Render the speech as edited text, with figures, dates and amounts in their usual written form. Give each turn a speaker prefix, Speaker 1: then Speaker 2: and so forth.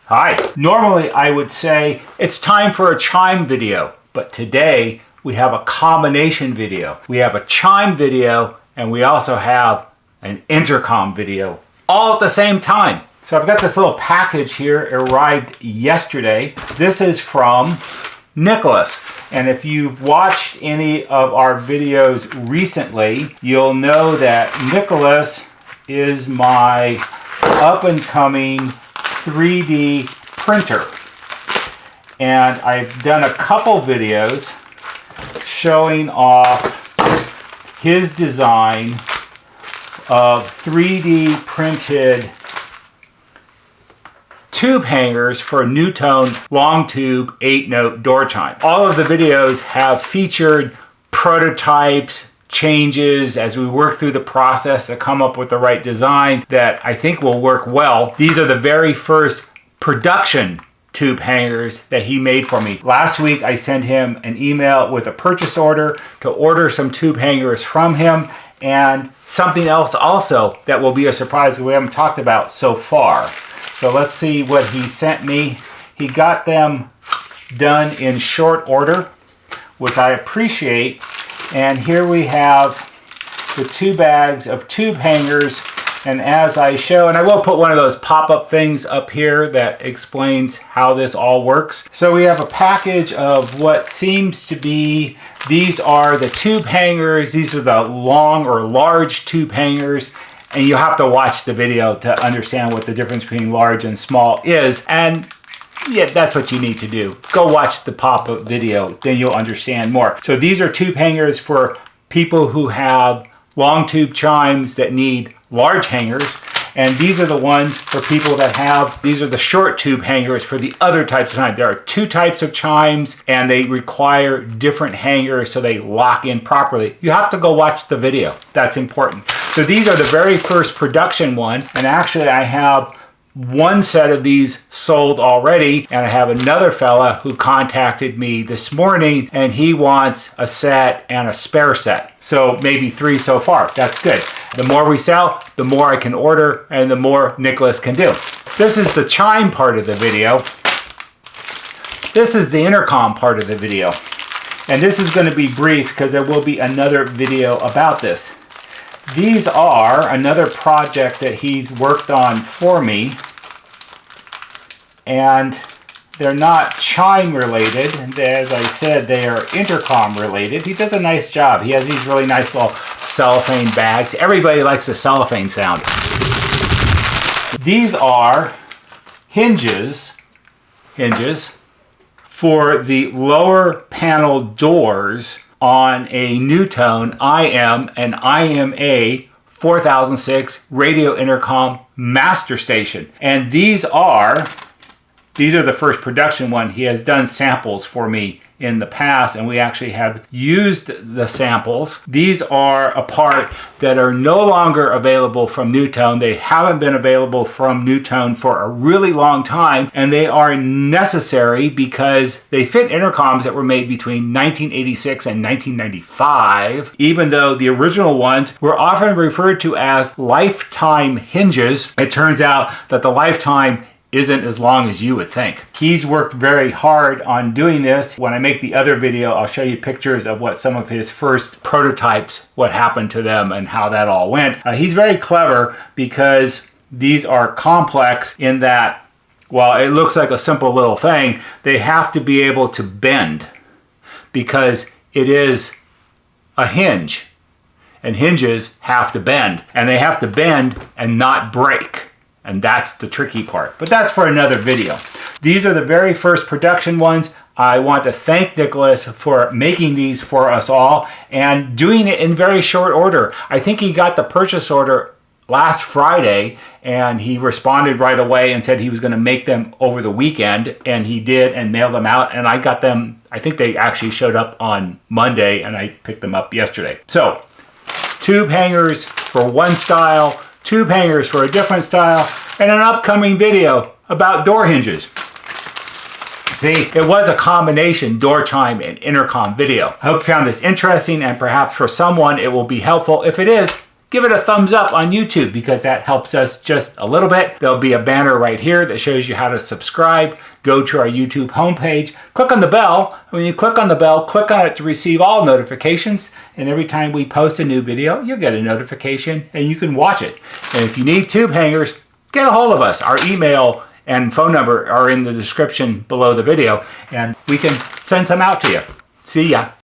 Speaker 1: Hi. Normally I would say it's time for a chime video, but today we have a combination video. We have a chime video and we also have an intercom video all at the same time. So I've got this little package here, it arrived yesterday. This is from Nicholas. And if you've watched any of our videos recently, you'll know that Nicholas is my up-and-coming 3D printer. And I've done a couple videos showing off his design of 3D printed tube hangers for NuTone Long-Tube 8-note door chime. All of the videos have featured prototypes, changes as we work through the process to come up with the right design that I think will work well. These are the very first production tube hangers that he made for me. Last week I sent him an email with a purchase order to order some tube hangers from him, and something else also that will be a surprise that we haven't talked about so far. So let's see what he sent me. He got them done in short order, which I appreciate. And here we have the 2 bags of tube hangers. And as I show, and I will put one of those pop-up things up here that explains how this all works. So we have a package of what seems to be, these are the tube hangers. These are the long or large tube hangers. And you have to watch the video to understand what the difference between large and small is. And yeah, that's what you need to do. Go watch the pop-up video, then you'll understand more. So these are tube hangers for people who have long tube chimes that need large hangers. And these are the ones for people that have, these are the short tube hangers for the other types of chimes. There are 2 types of chimes and they require different hangers so they lock in properly. You have to go watch the video. That's important. So these are the very first production one. And actually I have one set of these sold already, and I have another fella who contacted me this morning and he wants a set and a spare set. So maybe 3 so far. That's good. The more we sell, the more I can order and the more Nicholas can do. This is the chime part of the video. This is the intercom part of the video. And this is going to be brief because there will be another video about this. These are another project that he's worked on for me, and they're not chime related. As I said, they are intercom related. He does a nice job. He has these really nice little cellophane bags. Everybody likes the cellophane sound. These are hinges for the lower panel doors on a NuTone IM and IMA 4006 radio intercom master station. And these are the first production one. He has done samples for me in the past, and we actually have used the samples. These are a part that are no longer available from NuTone. They haven't been available from NuTone for a really long time, and they are necessary because they fit intercoms that were made between 1986 and 1995, even though the original ones were often referred to as lifetime hinges. It turns out that the lifetime isn't as long as you would think. He's worked very hard on doing this. When I make the other video, I'll show you pictures of what some of his first prototypes, what happened to them and how that all went. He's very clever because these are complex in that, while it looks like a simple little thing, they have to be able to bend because it is a hinge, and hinges have to bend, and they have to bend and not break. And that's the tricky part. But that's for another video. These are the very first production ones. I want to thank Nicholas for making these for us all and doing it in very short order. I think he got the purchase order last Friday and he responded right away and said he was going to make them over the weekend, and he did, and mailed them out, and I got them. I think they actually showed up on Monday and I picked them up yesterday. So tube hangers for one style, tube hangers for a different style, and an upcoming video about door hinges. See, it was a combination door chime and intercom video. I hope you found this interesting, and perhaps for someone it will be helpful. If it is, give it a thumbs up on YouTube because that helps us just a little bit. There'll be a banner right here that shows you how to subscribe. Go to our YouTube homepage, click on the bell. When you click on the bell, click on it to receive all notifications. And every time we post a new video, you'll get a notification and you can watch it. And if you need tube hangers, get a hold of us. Our email and phone number are in the description below the video, and we can send some out to you. See ya.